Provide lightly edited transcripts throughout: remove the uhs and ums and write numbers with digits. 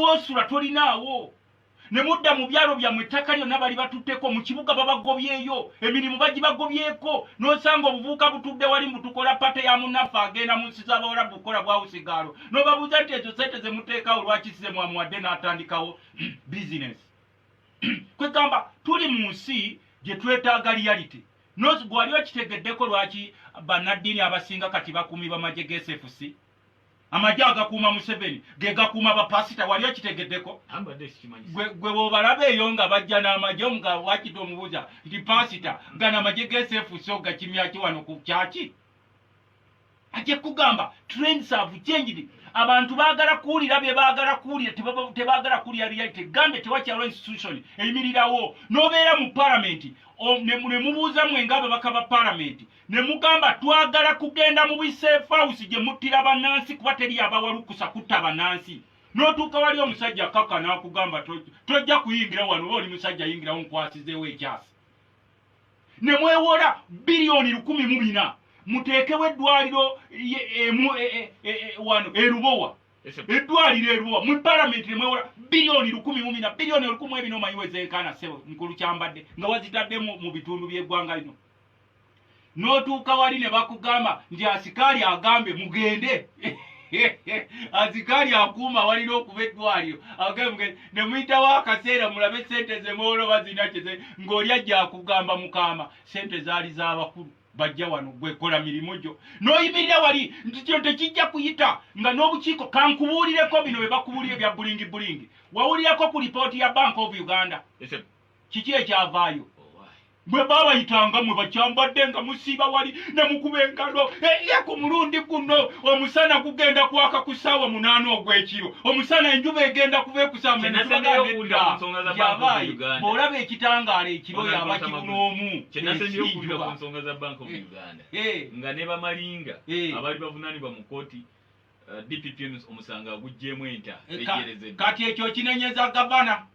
wosula tolinaawo ne mudda mu byalo byammwe ettaka lyonna bali batutteko mu kibuga babagobyeyo emirimu bagibagobyeko n'osanga obuvubuka butudde wali mbutukola pate ya munnaffe agenda mu nsi z'abawarabu kukola bwawusigaalo n'obabuuza nti ezo sente ze muteekawo lwaki size mwamuwadde n'atandikawo bizinesi kwegamba tuli mu nsi gye twetaaga reality gwali okitegeddeko lwaki bannaddiini abasinga kati bakuumibwa amagye g'SFC amajja agakuuma Museveni ge gakuuma bapasita wali okitegeddeko gwe bw'obalaba eyo nga bajja n'amagye omugabo wakita omubuuza nti pasita gana amagye g'SFC ogakimyaki wano ku kyaki ajja kugamba trends have changed abantu baagala kuwulira bye baagala kuwulira tebaagala kuwulira reality gambe tewakyalo institution eyimirirawo n'obeera mu palamenti ne mubuuza mwe ng'ababaka ba palamenti ne mugamba twagala kugenda mu safe house gye muttira bannansi kuba teri abawalukusa kutta bannansi n'otuuka wali omusajja kaka n'akugamba tojja kuyingira wano oba oli musajja yingirawo nkwasizeewo ekyasi ne mwewola biliyoni 14 muteekewo eddwaliro wano erubowa eddwaliro erubowa mu palamenti ne mwewola biliyoni 14 biliyoni 12 omanyiwe zenkana sebo nkulu kyambadde nga wazitadde mu bitundu by'eggwanga lino n'otuuka wali ne bakugamba nti asikaali agambe mugende azikaali akuuma walina okuba eddwaliro agambe ne muyitawo akaseera mulabe sente ze mwoloba zina ng'oli ajja akugamba mukama sente zaali z'abakulu bajja wano gwekola mirimu gyo n'oyimirira wali nti kino tekijja kuyita nga n'obukiiko kankubuulireko bino bye bakubuulire bya bulingi wawulirako ku lipooti ya Bank of Uganda kiki ekyavaayo bwe baabayitanga mwe bakyambadde nga musiiba wali ne mukuba engalo ku mulundi guno omusana gugenda kwaka ku ssaawa 8 ogw'ekiro omusana enjuba egenda kuba ku ssaawa 8 bw'olaba ekitangaala ekiro yaba kibunoomu kyenasenera okuwulira ku nsonga za Bank of Uganda nga ne bamalinga abaali bavunaanibwa mu kooti DPP omusanga guggyemu enta ejeerezedde kati ekyo kinenyeza gavana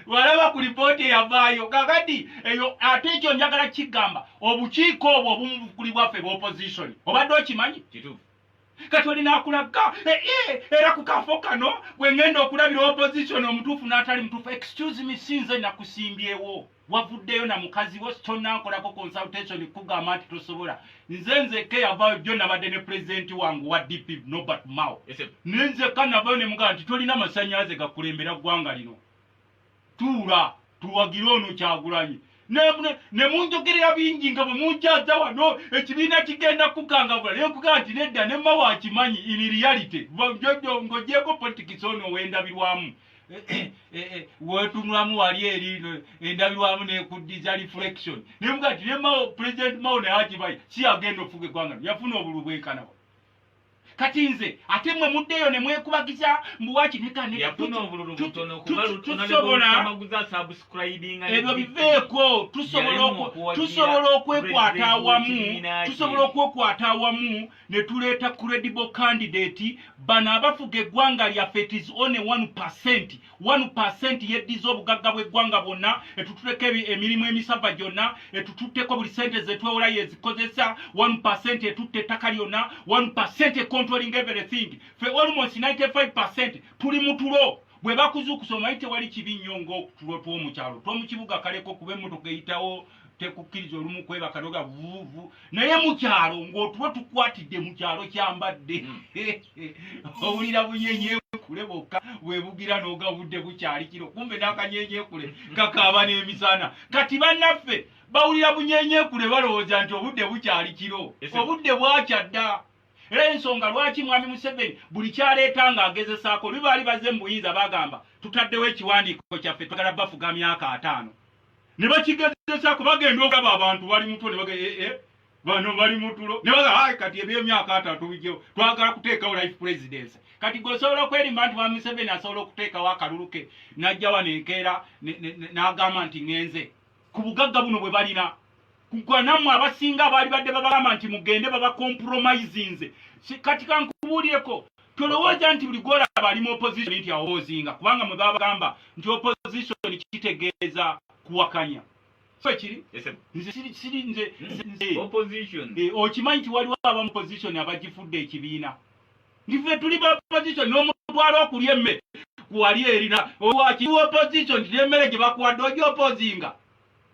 walaba ku lipooti eyavaayo kakati eyo ate ekyo njagala kigamba obukiiko obwo obumu kuli bwaffe b'opposition obadde okimanyi kituufu kati olina akulaga era ku kafo kano bwe ngenda okulabira opposition omutuufu n'atali mutuufu excuse me sinze nakusimbyewo wavuddeyo na mukazi wo tonankolako consultation kugamba nti tosobola nzeke yavaayo jjo nabadde ne pulezidenti wange wa DP Norbert Mao nenzeka navaayo ne mugamba nti tolina masannyalaze gakulembera ggwanga lino tuula tuwagire ono Kyagulanyi ne munjogerera bingi nga bwe munkyaza wano ekibiina kigenda kukangavula naye nkugamba nti nedda ne Mao akimanyi in reality ng'ogyeko politics ono w'endabirwamu wetunulamu wali eri endabirwamu nekuddiza reflection naye muga nti ne Mao President Mao naye akimanyi si agenda okufuga eggwanga yafuna obulu bwenkana kati nze ate mwe muddeyo ne mwekubagiza mbuwaki yafuna obululu butono kubalutonalemaguza subscribing ebyo biveeko tusobola okwekwata awamu ne tuleeta credible candidate bano abafuga eggwanga lyaffe it is only 1% yeddiza obugagga bw'eggwanga bwonna etutuleko emirimu emisava gyonna etututteko buli sente zetwewola yezikozesa 1% etutta ettaka lyonna 1% controlling everything fe almost 95% tuli mutulo bwe bakuzuukusa omanyi tewali kibi nnyo ng'okutulo tw'omukyalo tw'omukibuga kaleko kuba emmotoka eyitawo tekukkiriza olumu kwebaka noga vuvu naye mukyalo ng'otulo tukwatidde mu kyalo kyambadde owulira bunyenyekule bwokka bwebugira n'oga budde bukyali kiro kumbe n'akanyenyekule kakaaba n'emisana kati bannaffe bawulira bunyenyekule balowooza nti obudde bukyali kiro obudde bwakyadda era ensonga lwaki mwami Museveni buli kyaleeta ng'agezesaako libaali baze mu buyinza bagamba tutaddewo ekiwandiiko kyaffe twagala bafuga myaka 5 ne bakigezesaako bagenda okulaba abantu bali mutulo ne bagamba bano bali mutulo ne bagamba kati eby'emyaka 3 bijjewo twagala kuteekawo life presidency kati gweosobola okwerimba nti mwami Museveni asobola okuteekawo akalulu ke n'ajja wano enkeera n'agamba nti ngenze ku bugagga buno bwe balina kukwanamwe abasinga abaali badde babagamba nti mugende babakompromisinze kati kankubuulireko tolowooza nti buli gwolaba ali mu opposition nti awoozinga kubanga mwe babagamba nti opposition kitegeeza kuwakanya so kiri nze opposition okimanyi nti waliwo abamu opposition abagifudde ekibiina ndife tuli ba opposition n'omutwalo okulya emmere kuwali erina owakiwa opposition tiremere gye bakuwadde ojo opposinga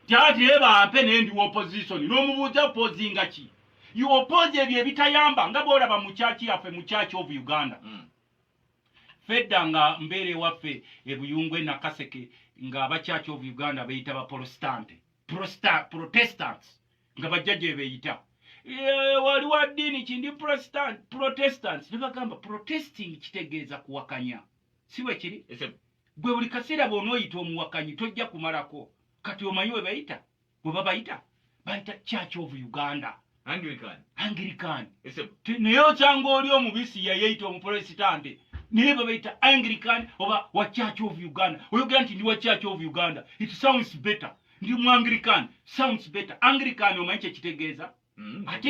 tyati ebampe nendi opposition n'omubuuza opposinga ki you oppose ebyo ebitayamba nga bwolaba mu kyaki yaffe mu Church of Uganda fedda nga mbeere waffe ebuyungwe nakaseke nga aba Church of Uganda bayita ba Protestants nga bajja gye beeyita wali wa ddiini kindi Protestants ne bagamba protesting kitegeeza kuwakanya si bwe kiri gwe buli kaseera bw'onooyita omuwakanyi tojja kumalako kati omanyi we bayita bwe babayita Church of Uganda Anglican naye osanga oli omubisi yeeyita omuprotestante naye babayita Anglican oba wa Church of Uganda oyogera nti ndi wa Church of Uganda it sounds better ndi mu Anglican sounds better Anglican omanyi kye kitegeeza ate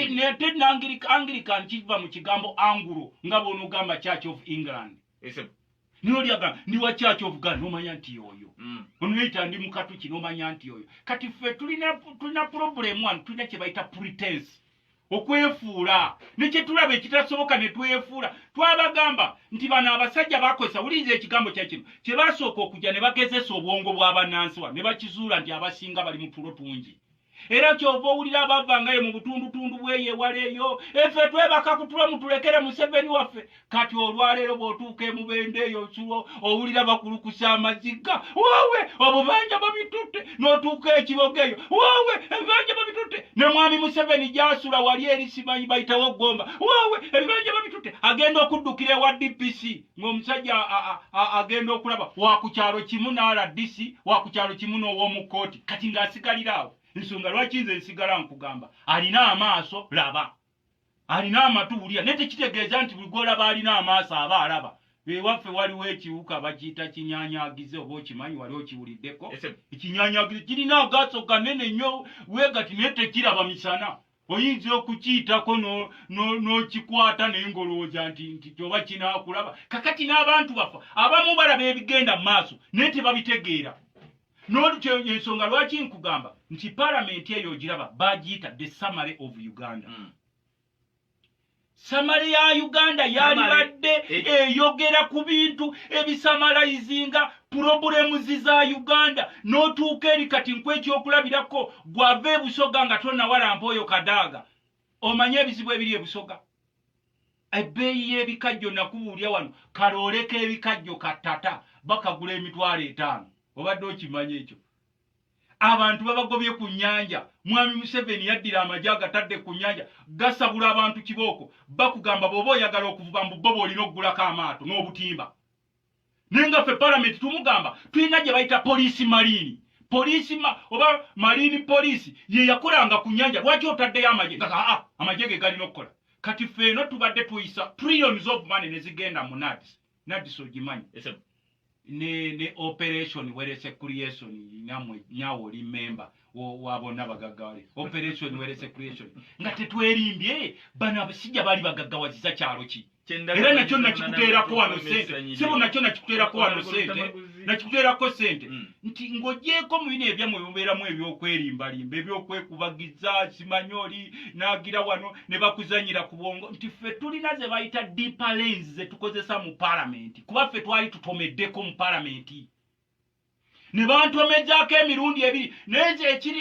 Anglican kiva mu kigambo Anglo nga bw'onoogamba Church of England n'olyaga ndi wa Church of Uganda n'omanya nti oyo onoyita ndi mukatuki n'omanya nti oyo kati ffe tulina problem wano tulina kye bayita pretense okwefuula nekye tulaba ekitasoboka ne twefuula twabagamba nti bano abasajja bakozesa wuliza ekigambo kyakino kye basooka okujja ne bagezesa obwongo bw'abannansiwa ne bakizuula nti abasinga bali mu tulo tungi era kyova owulira abavangayo mu butundutundu bweyewala eyo effe twebaka kutulo mutulekere Museveni waffe kati olwaleero bw'otuuka emubende eyo sulo owulira bakulukusa amaziga wowe obubanja babitutte n'otuuka ekiboga eyo wowe ebibanja babitutte ne mwami Museveni gy'asula wali eri simanyi bayitawo Gomba wowe ebibanja babitutte agenda okuddukira ewa DPC ng'omusajja agenda okulaba wakukyalo kimu n'RDC wakukyalo kimu n'ow'omu kkooti kati ng'asigalira awo ensonga lwaki nze nsigala nkugamba alina amaaso laba alina amatu wulira naye tekitegeeza nti buli gw'olaba alina amaaso aba alaba ewaffe waliwo ekiwuka bakiyita kinyanyagize oba okimanyi wali okiwuliddeko ekinyanyagize kirina agaaso ganene nnyo weegati naye tekiraba misana oyinza okukiyitako n'okikwata naye ng'olowooza nti kyoba kinaakulaba kakati n'abantu baffe abamu balaba ebigenda mu maaso naye tebabitegeera n'olutyo ensonga lwaki nkugamba nti palamenti eyo ogiraba bagiyita the summary of Uganda summary ya Uganda yali badde eyogera ku bintu ebisamalayizinga problems za Uganda n'otuuka eri kati nkwekyokulabirako gwava ebusoga nga tonnawalampa oyo kadaaga omanye ebizibu ebiri ebusoga ebbeeyi y'ebikajjo nakubuulya wano kalooleka ebikajjo katata bakagula $5,000 obadde okimanyi ekyo abantu babagobye ku nnyanja mwami Museveni yaddira amagye agatadde ku nnyanja gasabula abantu kibooko bakugamba bw'oba oyagala okuvuba mu bbobo olina okugulako amaato n'obutimba naye nga ffe palamenti tumugamba tulina gye bayita poliisi malini oba malini poliisi ye yakolanga ku nnyanja lwaki otaddeyo amagye amagye ge galina okukola kati ffe eno tubadde tuyisa trillions of money ne zigenda mu NADS ogimanyi ne operation werese creation namwe nyawo li member wabona bagagawale operation werese creation nga tetwerimbye bana abasijja bali bagagawaziza kyalo ki era nakyo nakikuteerako wano sente sibo nakyo nakikuteerako wano sente nakikuteerako sente nti ng'ogyeko mu bino ebyamwe mubeeramu ebyokwerimbalimba ebyokwekubagiza simanyoli n'agira wano ne bakuzanyira ku bwongo nti ffe tulina ze bayita deeper lanes ze tukozesa mu palamenti kuba ffe twali tutomeddeko mu palamenti ne bantomezaako emirundi ebiri naye ekiri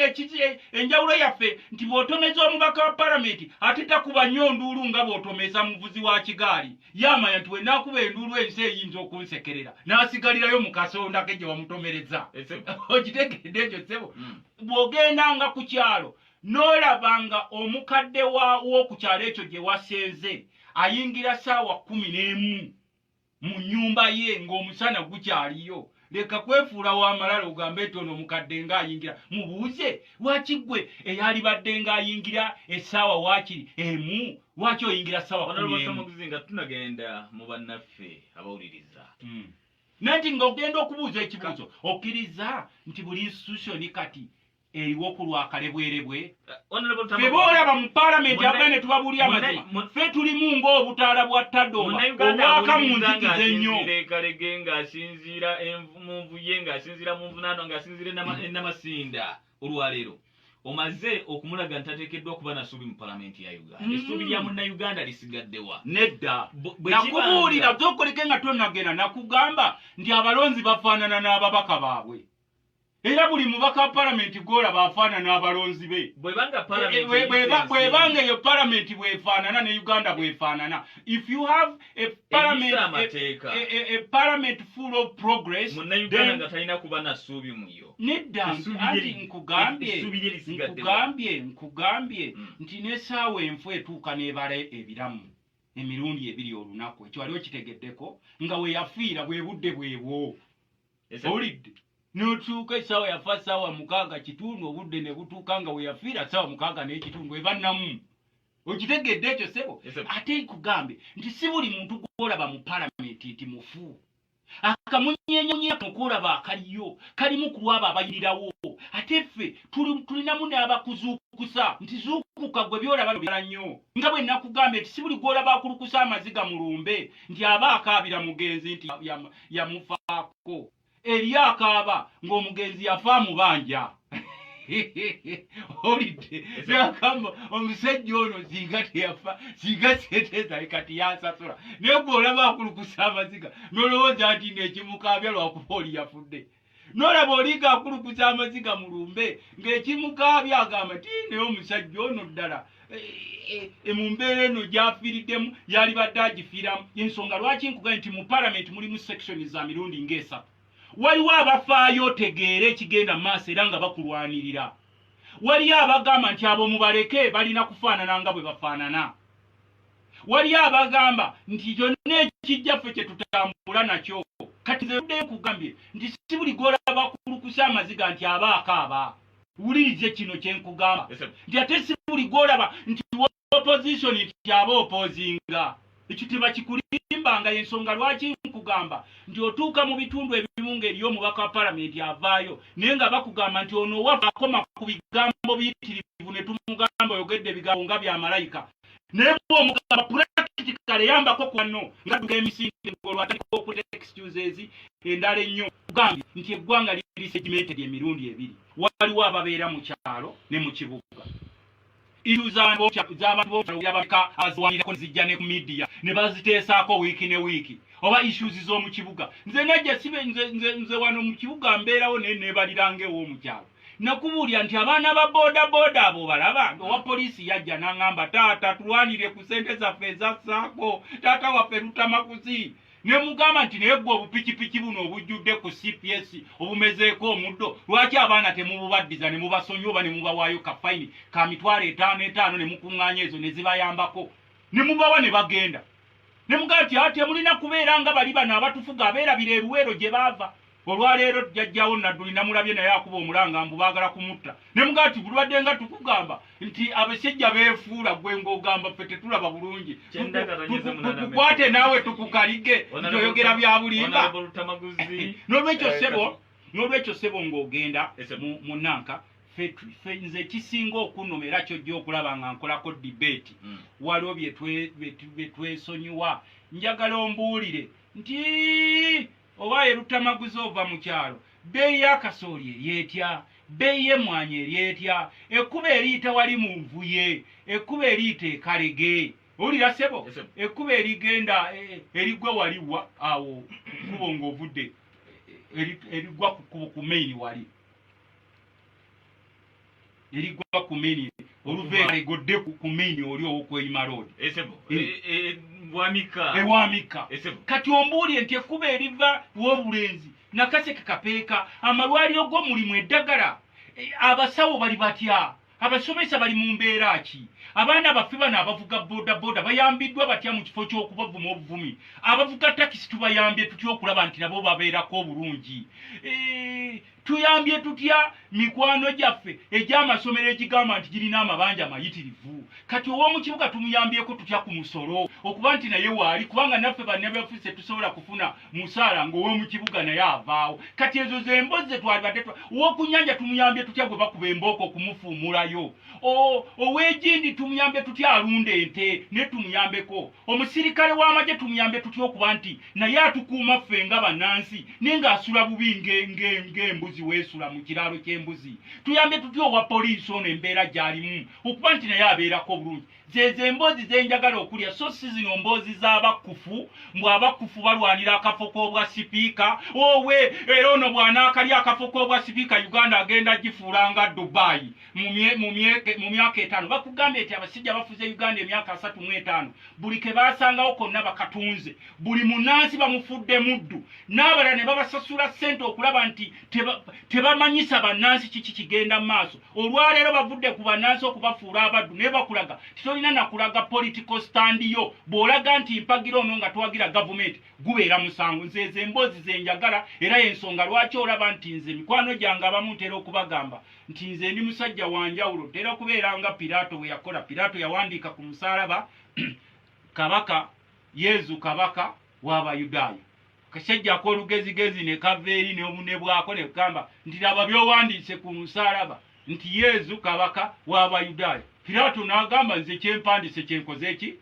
enjawulo yaffe nti bw'otomeza omubaka wa palamenti ate takuba nnyo nduulu nga bw'otomeza muvuzi wa kigaali yamanya nti wenaakuba enduulu ensi eyinza okunsekerera n'asigalirayo mu kasonda ke gye wamutomereza okitegedde ekyo ssebo bw'ogendanga ku kyalo n'olabanga omukadde w'oku kyalo ekyo gye wasenze ayingira ssaawa 11 mu nnyumba ye ng'omusana gukyaliyo leka kwefuula w'amalala ogambe nti ono omukadde ng'ayingira mubuuze lwaki ggwe eyali badde ng'ayingira essaawa waakiri emu lwaki oyingira ssaawa 11 nga tunagenda mu bannaffe abawuliriza nanti ng'ogenda okubuuza ekibuuzo okkiriza nti buli institution kati eriwo ku lwakalebwerebwe ffe boolaba mu palamenti abula ne tubabuulya amazima ffe tulimu ng'obutaala bwa Tadooba obwaka mu nzikize ennyo kalege ng'asinziira envu ye ng'asinziira mu nvunaano ng'asinziira ennamasinda olwaleero omaze okumulaga ntateekeddwa kuba nasuubi mu palamenti ya Uganda essuubi lya munnayuganda lisigaddewa nedda nakubuulira zokoleke nga tonnagenda nakugamba nti abalonzi bafaanana n'ababaka baabwe era buli mubaka wa palamenti gw'olaba afaanana n'abalonzi be bwebanga eyo palamenti bwefaanana ne Uganda bwefaanana if you have a parliament full of progress munnayuganda nga talina kuba nasuubi muyo nedda anti nkugambye nti n'essaawa enfu etuuka n'ebala ebiramu emirundi ebiri olunaku ekyo wali okitegeddeko nga we yafiira bwe budde bwebwo owulidde n'otuuka essaawa yafa ssaawa 6:00 obudde ne butuuka nga we yafiira ssaawa 6:30 ebannamu okitegedde ekyo sebo ate nkugambe nti si buli muntu gw'olaba mu palamenti nti mufu akamunyenyonya mukolaba akaliyo kalimu ku lwabo abayirirawo ate ffe tulinamu n'abakuzuukusa nti zuukuka gwe byolaba byala nnyo nga bwe nakugambe nti si buli gw'olaba akulukusa amaziga mu lumbe nti aba akaabira mugenzi nti yamufaako eri akaaba ng'omugenzi yafa mubanja olidde nakamba omusajja ono singa teyafa singa seteeza kati yansasula naye gw'olaba akulukusa amaziga n'olowooza nti n'ekimukaabya lwakuba oli yafudde n'olaba oliga akulukusa amaziga mu lumbe ng'ekimukaabya agamba ti naye omusajja ono ddala mu mbeera eno gy'afiiriddemu yalibadde agifiiramu ensonga lwaki nkugaye nti mu palamenti mulimu sekishoni za mirundi ng'esatu waliwo abafaayo otegeera ekigenda mu maaso era nga bakulwanirira waliyo abagamba nti abo mubaleke balina kufaanana nga bwe bafaanana waliyo abagamba nti kyonna ekijjaffe kye tutambula nakyo kati nze tuddeyo kugambye nti si buli gw'olaba akulukusa amaziga nti aba akaaba wulirize kino kye nkugamba nti ate si buli gw'olaba nti opposition nti aba opozinga ekyo tebakikulimbanga y'ensonga lwaki nkugamba nti otuuka mu bitundu ebimu ng'eriyo omubaka wa palamenti avaayo naye nga bakugamba nti ono wafa akoma ku bigambo biyitirivu ne tumugamba oyogedde ebigambo nga bya malayika naye bw'omugamba practically eyambako ku banno nga duka emisinde olwatandika okuta excuses endala ennyo kugambye nti eggwanga liri segmented emirundi ebiri waliwo ababeera mu kyalo ne mu kibuga z'abantu aziwanirako zijja ne ku media ne baziteesaako wiiki ne wiiki oba issues z'omu kibuga nze najja sibe nze wano mu kibuga mbeerawo naye neebaliranga ew'omukyalo nakubuulya nti abaana ba boodabooda abo balaba owa poliisi yajja n'aŋŋamba taata tulwanire ku ssente zaffe ezassaako taata waffe lutamakuzi ne mugamba nti naye gwe obupikipiki buno obujjudde ku CPS obumezeeko omuddo lwaki abaana temububaddiza ne mubasonyiwa oba ne mubawaayo kafayini ka mitwalo 5 ne mukuŋŋaanya ezo ne zibayambako ne mubawa ne bagenda ne mugamba nti ate mulina kubeera nga bali bano abatufuga abeerabira eruweero gye baava olwaleero jjajjawo Nadduli namulabye naye akuba omulanga mbu baagala kumutta ne mugamba nti bulwadde nga tukugamba nti abasajja beefuula gwe ng'ogamba ffe tetulaba bulungi tukwate naawe tukukalige nti oyogera bya bulimba n'olwekyo ssebo ng'ogenda mu Nanka ffe nze ekisinga okunnuma era kyojja okulaba nga nkolako debate waliwo bye twesonyiwa njagala ombuulire nti oba erutamaguzi ova mu kyalo bbeeyi y'akasooli eri etya bbeeyi y'emmwanyi eri etya ekkuba eriyita wali mu nvuye ekkuba eriyita ekalege owulira ssebo ekkuba erigenda erigwa waliwa awo kkubo ng'ovudde erigwa ku maini wali erigwa ku maini oluveera egodde ku maini oli owokweyima road ewamika kati ombuulye nti ekkuba eriva w'obulenzi nakaseke kapeeka amalwaliro go mulimu eddagala abasawo bali batya abasomesa bali mu mbeera ki abaana baffe bano abavuga boodabooda bayambiddwa batya mu kifo ky'okubavuma obuvumi abavuga takisi tubayambye tutya okulaba nti nabo babeerako obulungi tuyambye tutya mikwano gyaffe egy'amasomero egigamba nti girina amabanja mayitirivu kati ow'omu kibuga tumuyambyeko tutya ku musolo okuba nti naye waali kubanga naffe bannabyafuuse tusobola kufuna musaala ng'ow'omu kibuga naye avaawo kati ezo z'emboozi ze twali badde ow'oku nnyanja tumuyambye tutya gwe bakuba embooko okumufuumulayo nayo ow'egindi tumuyambe tutya alunda ente ne tumuyambeko omusirikale w'amagye tumuyambe tutya okuba nti naye atukuuma ffe nga bannansi naye ng'asula bubi ng'embuzi weesula mu kiraalo ky'embuzi tuyambe tutya owa poliisi ono embeera gy'alimu okuba nti naye abeerako bulungi zezo emboozi zenjagala okulya so si zino mboozi z'abakkufu mbw abakkufu balwanira akafo k'obwa sipiika owe era ono bw'anaakalya akafo k'obwa sipiika uganda agenda gifuula nga dubayi mu myaka 5 bakugambye nti abasajja bafuze uganda emyaka 35 buli ke baasangawo konna bakatunze buli munnansi bamufudde muddu n'abalala ne babasasula ssente okulaba nti tebamanyisa bannansi kiki kigenda mu maaso olwaleero bavudde ku bannansi okubafuula abaddu naye bakulaga titolina nakulaga political stand yo bw'olaga nti mpagira ono nga twagira gavumenti gubeera musango nzeeze emboozi zenjagala era y'ensonga lwaki olaba nti nze mikwano gyange abamu ntera okubagamba nti nze ndi musajja wanjawulo tera kubeera nga Piraato bwe yakola. Piraato yawandiika ku musaalaba kabaka Yezu kabaka w'Abayudaaya kasajjako olugezigezi ne kava eri n'obune bwako ne kugamba nti laba by'owandiise ku musaalaba nti Yezu kabaka w'Abayudaaya. Piraato n'agamba nze kyempandise kyenkoze eki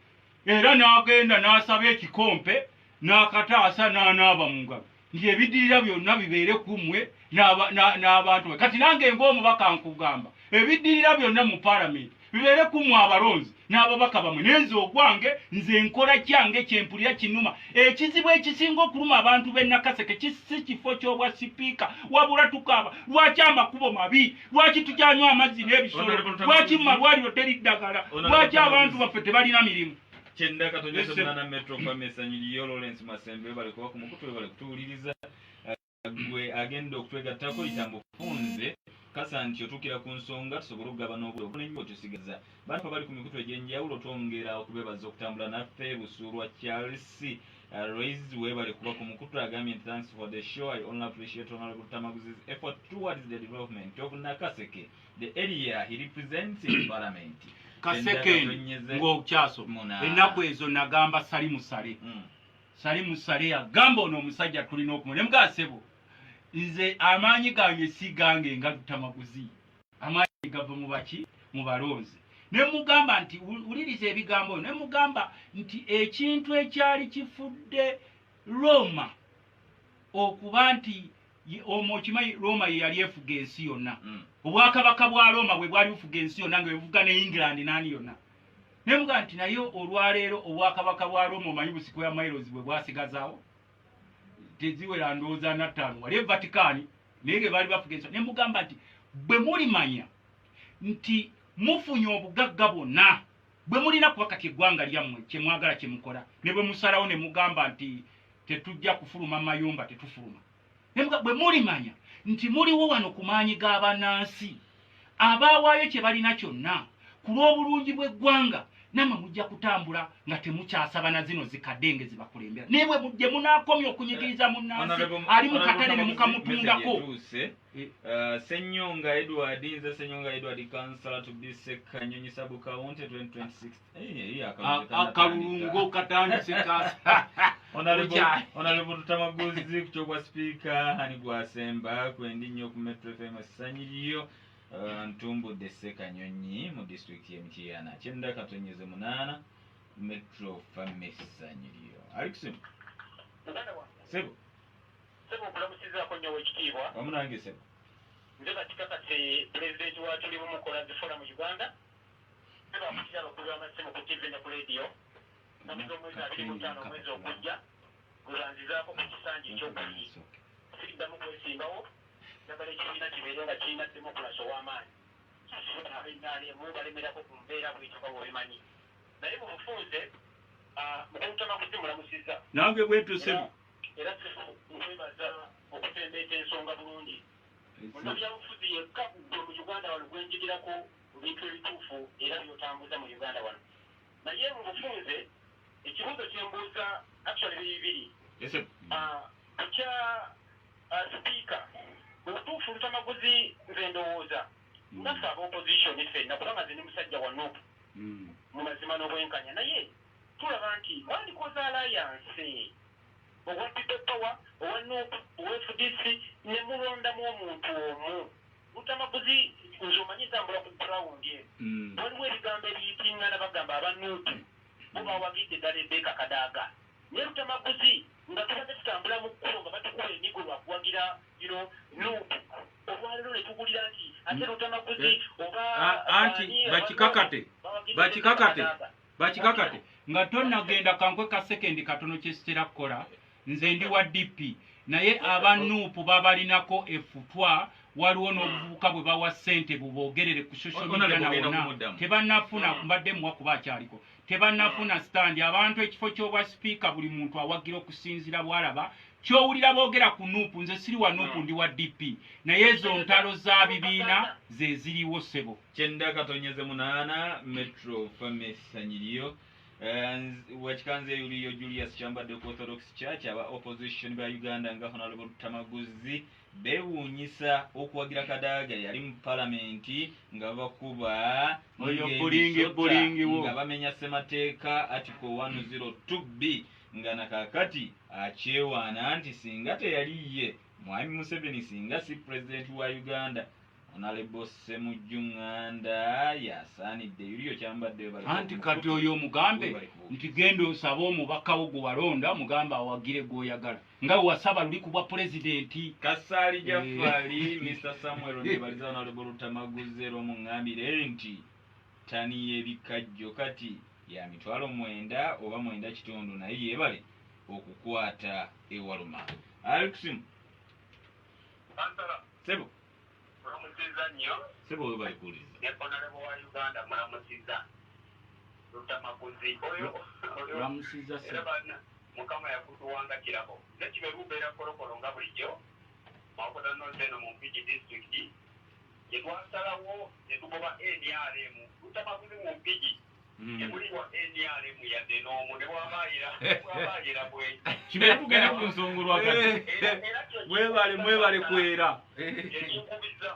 era n'agenda n'asaba ekikompe n'akataasa n'anaaba mu ngalo nti ebiddirira byonna bibeere ku mmwe n'abantu kati nange ng'omubaka nkugamba ebiddirira byonna mu paalamenti bibeere ku mmwe abalonzi n'ababaka bamwe nenze ogwange nze nkola kyange kyempulira kinnuma ekizibu ekisinga okuluma abantu b'e Nakaseke kisi kifo ky'obwa sipiika wabula tukaaba lwaki amakubo mabi lwaki tujanywa amazzi n'ebisolo lwaki mu malwaliro teri ddagala lwaki abantu baffe tebalina mirimu kyenda katonyeso munana metro famesa nyiriyo Lawrence Masembe bali kuba ku mukutu bali kutuwuliriza gwe agenda okutwegattako itambo funze kasa nti otukira ku nsonga tusobola okugaba n'obulyo n'ennyo tusigaza bantu bali ku mikutu egy'enjawulo twongera okubebaza okutambula naffe busuulwa Charles Raised webali kuba ku mukutu agambye nti thanks for the show. I only appreciate Honorable Tamaguzi's effort towards the development of Nakaseke, the area he represents in Parliament. Kaseke ng'okyaso ennaku ezo nagamba Sali Musale yagamba ono omusajja tulina okumanya ne mugasebo nze amaanyi gange si gange nga Tamaguzi amaanyi gava mu baki mu balonzi ne mugamba nti uliriza ebigambo ne mugamba nti ekintu ekyali kifudde Roma okuba nti okimanyi Roma ye yali efuga ensi yonna obwakabaka bwa Roma bwe bwali bufuga ensi yonna nga bevuga ne England nani yonna ne mugamba nti naye olwaleero obwakabaka bwa Roma omanyi busiko ya Miles bwe bwasigazaawo teziwera ndowooza na 5 wali Vatican naye bali bafuga ensi ne mugamba nti bwe mulimanya nti mufunye obugagga bwonna bwe mulina kuba kati eggwanga lyammwe kyemwagala kyemukola ne bwe musalawo ne mugamba nti tetujja kufuluma mayumba tetufuluma bwe mulimanya nti muliwo wano ku maanyi g'abannansi abaawaayo kye balina kyonna ku lw'obulungi bw'eggwanga namwe mujja kutambula nga temukyasaba na zino zikadenge zibakulembera nebwe mujje munaakomya okunyigiriza munnansi ali mu katale ne mukamutundako. Senyonga Edward nze Senyonga Edward Councillor to be Sekanyonyi Sub County 2026 akalungo katandise kasa Honorable Tamaguzi kuchokwa speaker hani gwasemba kwendi nnyo ku Metro FM Sanyiriyo Ntumbu de Sekanyonyi mu district ya Mchiyana kyenda katonyeze munana Metro FM Sanyiriyo Alexim Sebo kulamusiza ko nyowe kitibwa wamunange Sebo nze katika kati president wa tuli mu kola zifora mu Uganda nze bakugira bakubya amasimu ku TV na ku radio na mu mwezi abiri mutano mwezi okujja kurangiza ko kisanji kyokuli sida mu kwesimbawo nabale kiina kibeera kiina demokrasi w'amaanyi abinali mu balemerako ku mbeera bw'ekyoka bw'obimanyi naye mu bufunze mukutama kuzimulamusiza nange bwetusemu era nkwebaza okutembeeta ensonga bulungi munnabyabufuzi yekka mu Uganda wano gwenjigirako bintu ebituufu era byotambuza mu Uganda wano naye mu bufunze ekibuuzo kyembuuza actually bibiri ekya sipiika mu butuufu Lutamaguzi nze ndowooza naffe ab'opposition ffenna kubanga nze ndi musajja wa Nuupu mu mazima n'obwenkanya naye tulaba nti mwandikoze alliance owa People Power owa Nuupu owa FDC ne mulondamu omuntu omu Lutamaguzi ozomanyi ntambula ku ground ye. Waliwo ebigambo ebiyitingana bagamba abanuutu bo bawagidde ddala Rebecca Kadaga. Naye Lutamaguzi nga tubadde tutambula mu kkubo nga batukuba emigo lwakuwagira nuutu. Olwaleero ne tugulira nti ate Lutamaguzi oba anti bakikakate nga tonnagenda kankwe ka sekendi katono kyesitera kukola nze ndi wa DP naye abanuupu babalinako efutwa waliwo n'obuvubuka bwe bawa ssente buboogerere ku social media nawona tebannafuna mbadde muwa kuba akyaliko tebannafuna standi abantu ekifo ky'obwa sipiika buli muntu awagira okusinzira bwalaba kyowulira boogera ku nuupu nze siri wa nuupu ndi wa DP naye ezo ntalo za bibiina ze ziriwo ssebo kyenda katonyeze munaana Metro famesanyiriyo wakikanze yuliyo Julius Kyambadde ku Orthodox Church aba opposition ba Uganda nga Honorable Tamaguzi bewunyisa okuwagira Kadaga yali mu palamenti nga bakuba oyo bulingi nga bamenya semateeka article 102B nga nakakati akyewaana nti singa teyaliye Mwami Museveni singa si president wa Uganda Honorable Semujjunganda yasaanidde yuliyo Kyambadde bali anti kati oyo mugambe nti genda osaba omubaka wo gwe walonda mugamba awagire gw'oyagala nga wasaba luli ku bwa pulezidenti Kasaali Jafali Mr. Samuel Ndebaliza Honorable Tamaguzi omungambire nti tani y'ebikajjo kati ya mitwalo 9 oba 9.5 naye yebale okukwata ewaluma Alexim Sebo Sebo we bali kuuliza Honorable wa Uganda mulamusiza Lutamaguzi lamusiza Sebo Mukama yakutuwanga kirabo nekiberubeera kolokolo nga bulijjo makoda nozeno mu Mpigi district yetwasalawo netugoba NRM Lutamaguzi mu Mpigi emuliwa NRM yadde n'omu ne bwabayira bwe kibeerugenda ku nsonga lwakati mwebale kwera ekikubiza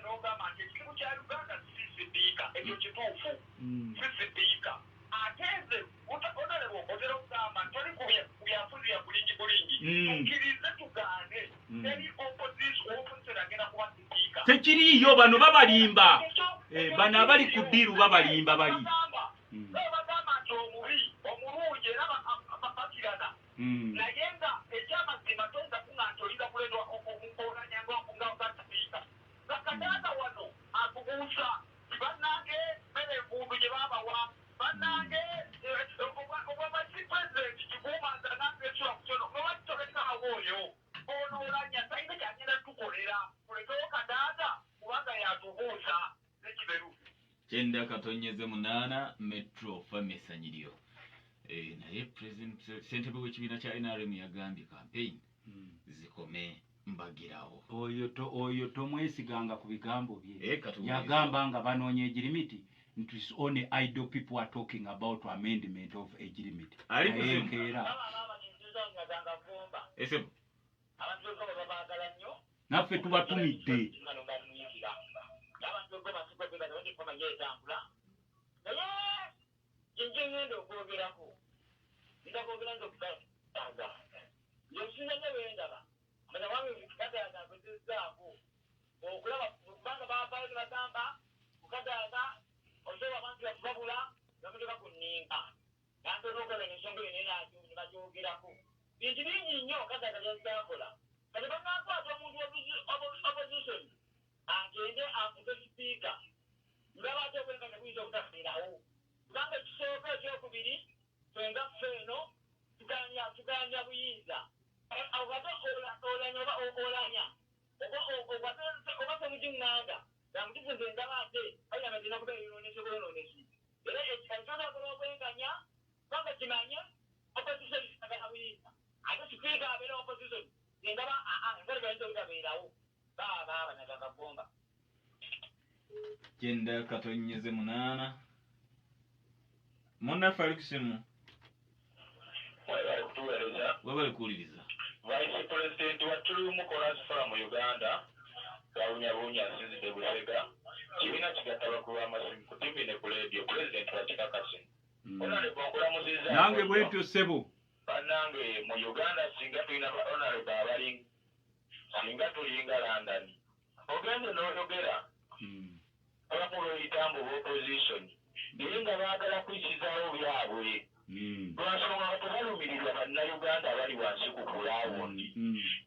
n'ogamba nti ekikibu kya Uganda si sipiika ekyo kituufu si sipiika ate nze onerebo otera okugamba ntoli kubyafuzi ya bulingi tukkirize tugaane eri opposition agenda kuba sipiika tekiriiyo bano babalimba bano abali ku ddiiru babalimba bali bagamba nti omulungi era bakirana naye nga ekyamazima toyinza kunga nti oyinza kuleetwa omukolanya nga sipiika Kadaga wano atubuusa bannange mmere envundu gye baabawa bannange obwabasi pulezidenti kikuumanza nangesula ku kyono nobakitolekaawo oyo onoolanya sayinza kyagenda tukolera tuletewo Kadaga kubanga yatubuusa nekiberu kyenda katonyeze munaana Metro famesanyiriyo naye president ssentebe w'ekibiina kya NRM yagambye campaign zikome mbagirawo oyo tomwesiganga ku bigambo bye yagamba nga banoonya egirimiti nti only idle people are talking about amendment of egirimiti naffe tubatumidde okulaba kubanga babaye bagamba Kadaga osobola abantu bakubabula bamutuka ku nninga nanto n'okolanya ensonga eyo naye nebagyogerako bintu bingi nnyo Kadaga byazzakola kati banaakwata omuntu opposition agende afute sipiika ngabate obwenkanya buyinza obutafiirawo kubanga ekisooka ekyokubiri fenga ffeeno tuganya buyinza ate olanya oba olanya oba Semujjunganda namutufunze ndabate ayina mazina kubeera ebiroonese bwonoonesi era ensonga obwenkanya kubanga kimanye opposition agana buyinza ate sipiika abeera opposition endaba engali bayinza obutabeerawo baba abanyaga bomba kyenda katonyeze munaana munnaffe Alexim webali kuwuliriza Vice President wa True Mukolas Forum Uganda Kawunyabunya asinzidde Busega kibiina kigatta abakulu b'amasimu ku TV ne ku leediyo President wa kikakasi Honorable nkulamuziza nange bwentyo ssebo bannange mu Uganda singa tulina ba Honorable abali singa tulinga London ogende n'oyogera abamulo oyitambo opposition naye nga baagala kuyisizaawo byabwe lwansonga nga tebalumiriza bannayuganda abali wansi ku kulawundi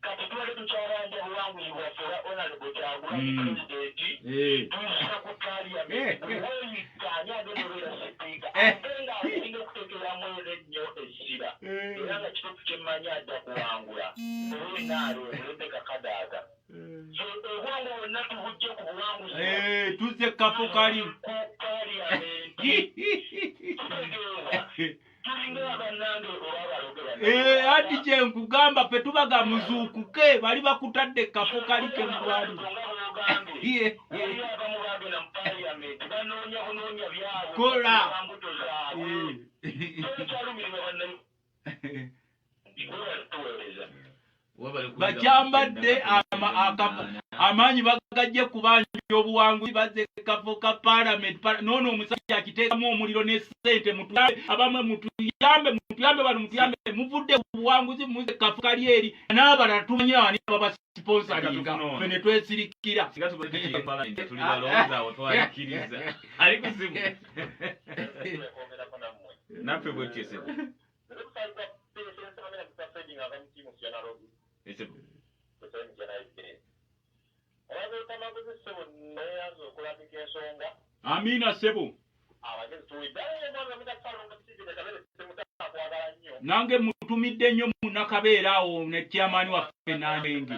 kati tubale tukyalanja buwanguzi bwaffe oba honorable Kyagulanyi pulezidenti tuyisa ku parliament buwoyikanya agendobeera sipiika ate nga asinga okutekeramu ennyo essira era nga kituufu kyemmanyi ajja kuwangula olwenaalo Rebecca Kadaga so obwangu bwonna tubujje ku buwanguzi tuzze kafo kali ku parliament ati kyenkugamba fe tubaga muzuukuke bali bakutadde kafo kali kemutwali kola bakyambadde amaanyi bagajje kubanja obuwanguzi bazze kafo ka parliament noono omusajja akiteekamu omuliro ne ssente mutuyambe abamwe mutuyambe bano mutuyambe muvudde obuwanguzi muze kafo kali eri n'abalala tumanyi abani babasponsalinga fe ne twesirikira naffe bwetyese Amina sebo nange mutumidde nnyo munakabeera awo ne kyamaani waffe nanenge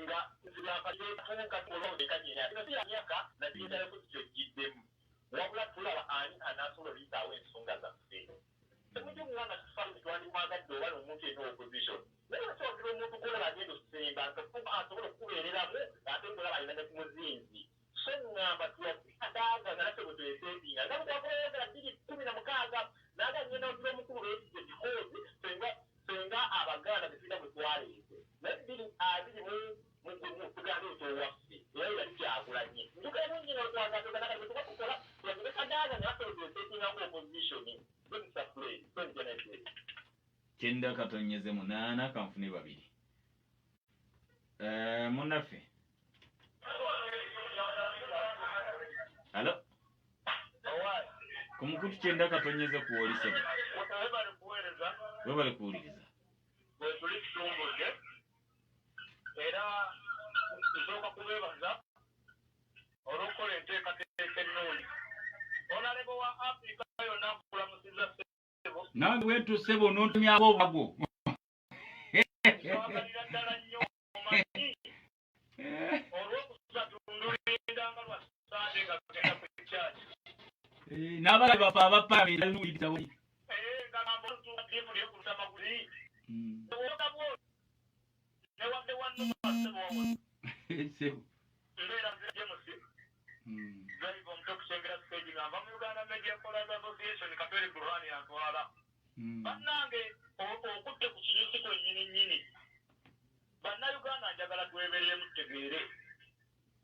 nga nzibakatuuka tulondekanyera myaka nazigendayo kuzijojiddemu wabula tulaba ani anaasobola oyitaawo ensonga zaffe temujja omwana tufalu twandimwagadde oba nomuntu ena opposition naye basobola omuntu kolaba agenda okusemba asobola okukubeereramu ate ngolaba alina ne ku muzinzi so ŋŋamba tuyakadaaga nga naffe bwe tweseetinga nga bwetwakolayogera 2016 naga ngenda ogira omukulu beetige bikozi senga abaganda tetulina bwe twaleese naye 20 tuganda ekyo owaffe era yali Kyagulanyi njugemu nnyina okwagazoganaga bwetuba tukola yakadaaga nga naffe bwe tweseetingaku opposition kyenda katonyeze 8 kanfune 2 munaffe alo ku mukutu kyenda katonyeze kuwolisebe webale kuwuliriza bwetuli tutumbudde era nsooka kubeebaza olw'okukola enteekateeka ennungi onalebo wa Africa yonna akulamusiza ssebo nange wetusebo n'ontumyako obwago twagalira ddala nnyo omanyi olw'okusatundulenda nga lwa sande nga tugenda ku kyaki n'abalabe baffe abapalamenti aliwuliriza wali nga gamba olutuukaddemu lyekulutamaguli owoga bwo newadde wannumasebo sebo mbeera nzira jemusi drive omutokusengera stage ngamba mu Uganda Media Scholars Association Kapere Burhani yantwala bannange okutte ku kinyusi kwennyini bannayuganda njagala twebeeremu tutegeere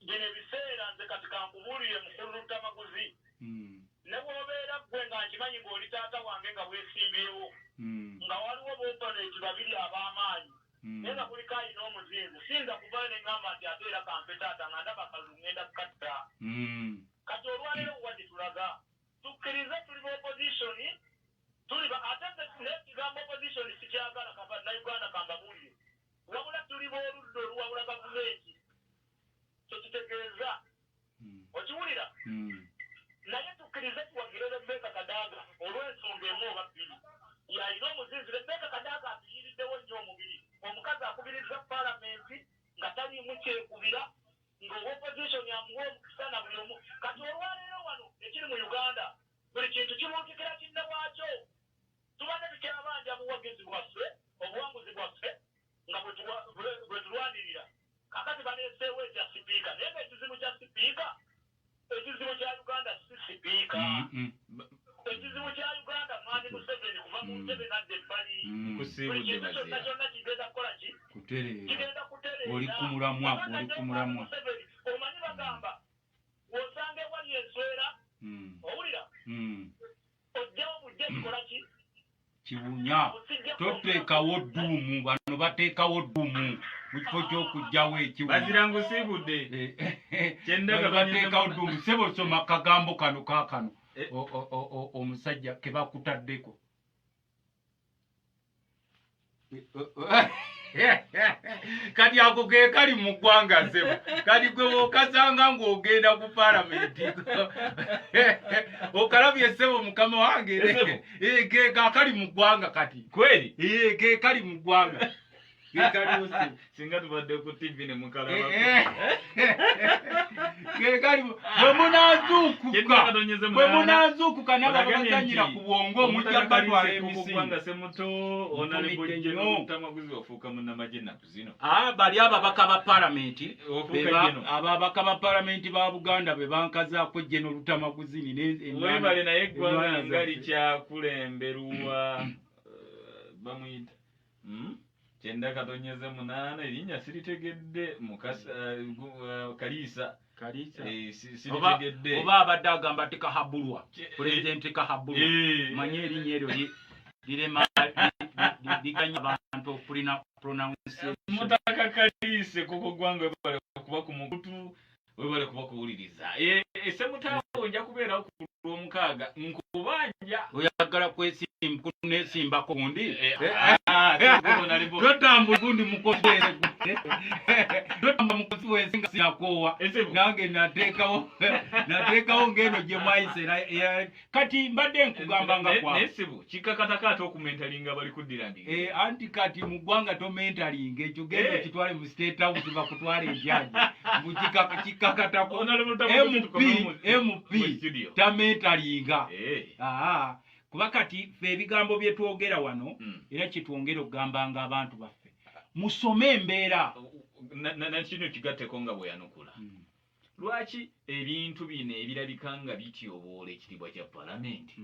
gino ebiseera nze kati kankubuulire mukulu lutamaguzi ne bw'obeera ggwe nga nkimanyi ng'oli taata wange nga weesimbyewo nga waliwo booponenti babiri ab'amaanyi naye nga kuliko alina omuzinzi siyinza kuvayo ne ŋŋamba nti ate era kampe taata nga ndaba kalu ŋŋenda kukatta kati olwaleero wadde tulaga tukkirize tuli ba opposition tuli ate nekigambo opposition sikyagala bannayuganda kambabuulire wabula tuli b'oludda oluwabula gavumenti kyekitegeeza okiwulira naye tukkirize tuwagire Rebecca Kadaga olw'ensonga emu oba bbiri yalina omuzinzi Rebecca Kadaga atuyiriddewo nnyo omubiri omukazi akubiriza palamenti nga taliimu kyekubira ng'owa opposition amuwa omukisa na buli omu kati olwaleero wano ekiri mu Uganda buli kintu kimunkikira kinne waakyo tubadde tukyabanja buwagizi bwaffe obuwanguzi bwaffe nga bwe tulwanirira kakati baneeseewo ekya sipiika naye nga ekizibu kya sipiika ekizibu kya Uganda si sipiika ekizibu kya Uganda mwani Museveni kuva mu ntebe nadde ebbali buli kintu kyonna kyonna kigenda kukola ki kigenda kutereera oli ku mulamwa omanyi bagamba kibunya toteekawo dduumu bano bateekawo dduumu mu kifo ky'okugjawo ekibunya bazirangu sibudde bateekawo dduumu sebo soma kagambo kano kaakano omusajja ke bakutaddeko kati ako ke kali mu ggwanga sebo kati gwe okasanga ng'ogenda ku palamenti okalabye sebo mukama wange ke kakali mu ggwanga kati kweli ke kali mu ggwanga singa tubadde ku TV ne mukalaba ke kali bwe munaazuukuka n'ababaganyira ku bwongo mujja batwala emisinganga semuto onalebojjeno tamaguzi ofuuka munnamagye ennaku zino bali ababaka ba palamenti ababaka ba palamenti ba Buganda be bankazaako jjeno lutamaguzini webale naye eggwanga nga likyakulemberwa bamuyita 9-8 erinnya siritegedde Kaliisa siritegedde oba abadde agamba ati Kahabulwa pulezidenti Kahabulwa manye erinnya eryo lirema liganya abantu okulina pronunciation mutaka Kaliise koko gwanga webale kuba ku mukutu webale kuba kuwuliriza esemutaawo nja kubeerawo ku Lwomukaaga nkubanja oyagala kwesimbako gundi totambula gundi mukozi totamba mukozi wesinga sinakoowa nange nateekawo ngeno gye mwayise kati mbadde nkugamba nga kwasibu kikakatakaate okumentalinga bali kuddirandiga anti kati mu ggwanga tomentalinga ekyo genda kitwale mu state house bakutwala enjaji mukikakatako MP tamentalinga kuba kati fe ebigambo bye twogera wano era kitwongera okugambanga abantu baffe musome embeera nakino kigatteko nga bwe yanukula lwaki ebintu bino ebirabika nga bityoboola ekitiibwa kya palamenti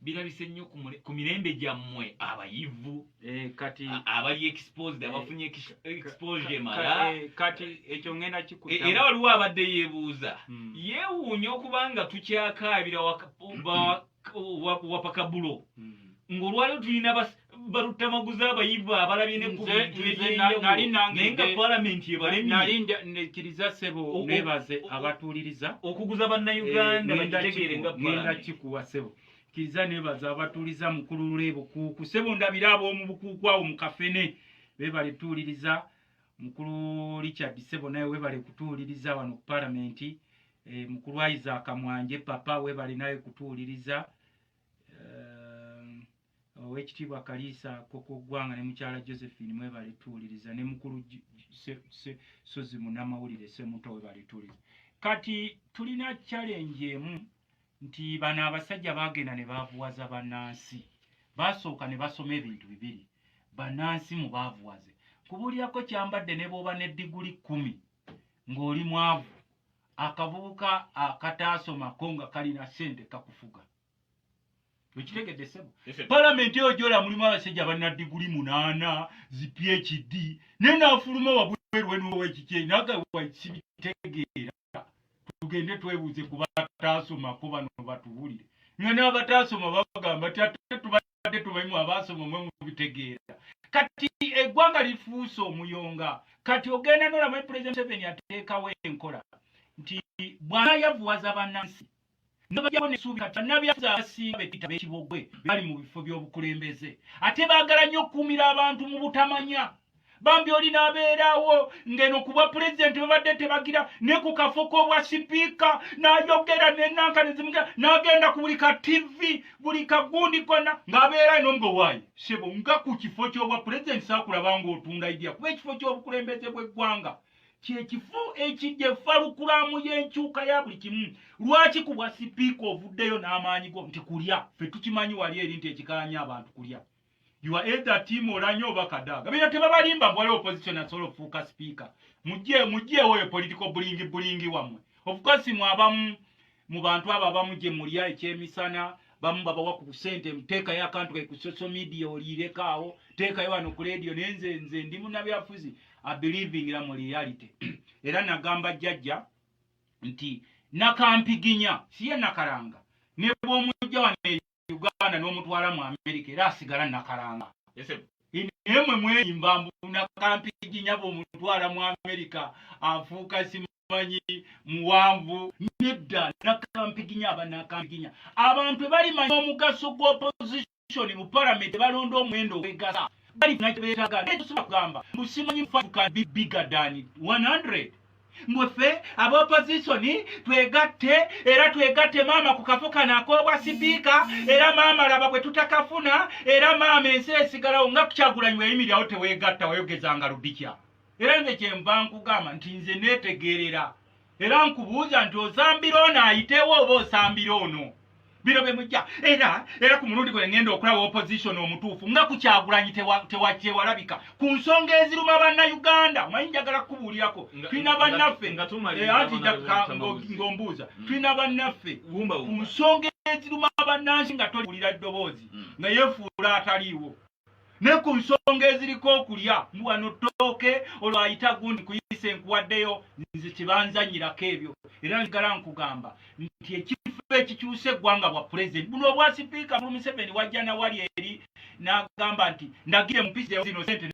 birabise nnyo ku mirembe gyammwe abayivu kati abali exposed abafunye exposure mala kati ekyo ngenda kikuta era waliwo abadde yeebuuza yeewuunya okuba nga tukyakaabira wapakabulo ng'olwaliro tulina balutamaguzi abayivu abalabye ne ku bintu naye nga palamenti ebalemye nekkiriza sebo nebaze abatuuliriza okuguza bannayuganda bakitegeere nga ngenda kikuwa sebo kkiriza nebaze abatuuliza mukulu lw'ebukuuku sebo ndabira ab'omu bukuuku awo mu kafene bebale tuuliriza mukulu Richard sebo naye webale kutuuliriza wano ku palamenti mukulu Isaac Mwanje papa webale naye kutuuliriza owekitiibwa Kaliisa koko ggwanga ne mukyala Josephine mwebale tuuliriza ne mukulu Sozi munnamawulire semuto webale tuuliriza kati tulina challenge emu nti bano abasajja bagenda ne baavuwaza bannansi basooka ne basoma ebintu bibiri bannansi mu baavuwaze kubuulyako kyambadde ne bw'oba ne diguli 10 ng'oli mwavu akavubuka akataasomako nga kalina ssente kakufuga wekitegedde sebo palamenti eyo gyola mulimu abasajja balina diguli 8 zi PhD naye naafuluma wabweru wenoowekikye nagawakibitegeera tugende twebuuze ku bataasomako bano batuwulire nga n'abataasoma bagamba ti ate tubadde tubayimu abaasoma mwe mubitegeera kati eggwanga lifuuse omuyonga kati ogenda n'olaba President Museveni ateekawo enkola nti bwana yavuwaza bannansi nabajjako nesuubi kati bannabyabufuzi abasinga betita b'ekibogwe bali mu bifo by'obukulembeze ate baagala nnyo okukuumira abantu mu butamanya bambi olina abeerawo ngeno kuba pulezidenti babadde tebagira ne ku kafo k'obwa sipiika n'ayogera n'enanka nezimugira n'agenda ku buli ka TV buli kagundi konna ng'abeera ino ng'owaayi sebo nga ku kifo ky'obwa pulezidenti saakulaba ng'otunda idea kuba ekifo ky'obukulembeze bw'eggwanga kyekifo ekijja effalukulamu y'enkyuka ya buli kimu lwaki ku bwa sipiika ovuddeyo n'amaanyi go nti kulya ffe tukimanyi wali eri nti ekikaanya abantu kulya you are either team oranyo oba kadaga bino tebabalimba mbwale opposition asobola okufuuka speaker mujjeewo eyo political bulingi wammwe of course mwabamu mu bantu abo abamu gye mulya ekyemisana bamu babawa ku ssente muteekayo akantu ke ku social media oliirekaawo teekayo wano ku radio nze ndi munnabyafuzi I believing in reality era nagamba jjajja nti nakampiginya siye nakalanga ne bw'omujja wano Uganda n'omutwala mu America era asigala nakalanga ese emwe mweyimba mbuna kampiginya bw'omutwala mu America afuuka simanyi muwanvu nedda nakampiginya abanakampiginya abantu balimanya omugaso gw'opposition mu parliament balonda omwendo ogwegasa bali nakyebetaga netusobola kugamba musimanyi can be bigger than 100 mwefe ab'opposition twegatte era twegatte maama ku kafo kano ak'obwa sipiika era maama laba bwe tutakafuna era maama ensi esigalawo nga Kyagulanyi weyimirirawo teweegatta wayogezanga ludikya era nze kyenva nkugamba nti nze neetegeerera era nkubuuza nti osambira ono ayitewo oba osambira ono bino bye mujja era ku mulundi gwe ngenda okulaba opposition omutuufu nga ku Kyagulanyi tewakyewalabika ku nsonga eziruma bannayuganda omanyi njagala kukubuulirako tulina bannaffe anti ng'ombuuza tulina bannaffe ku nsonga eziruma bannansi nga toliwulira ddoboozi nga yeefuula ataliiwo ne ku nsonga eziriko okulya wano ttooke olwo ayita gundi kuyise nkuwaddeyo nze kibanzanyirako ebyo era njagala nkugamba nti ekifo ekikyusa eggwanga bwa pulezidenti buno obwa sipiika Museveni wajja nawali eri n'agamba nti ndagire mu mpisi zino sente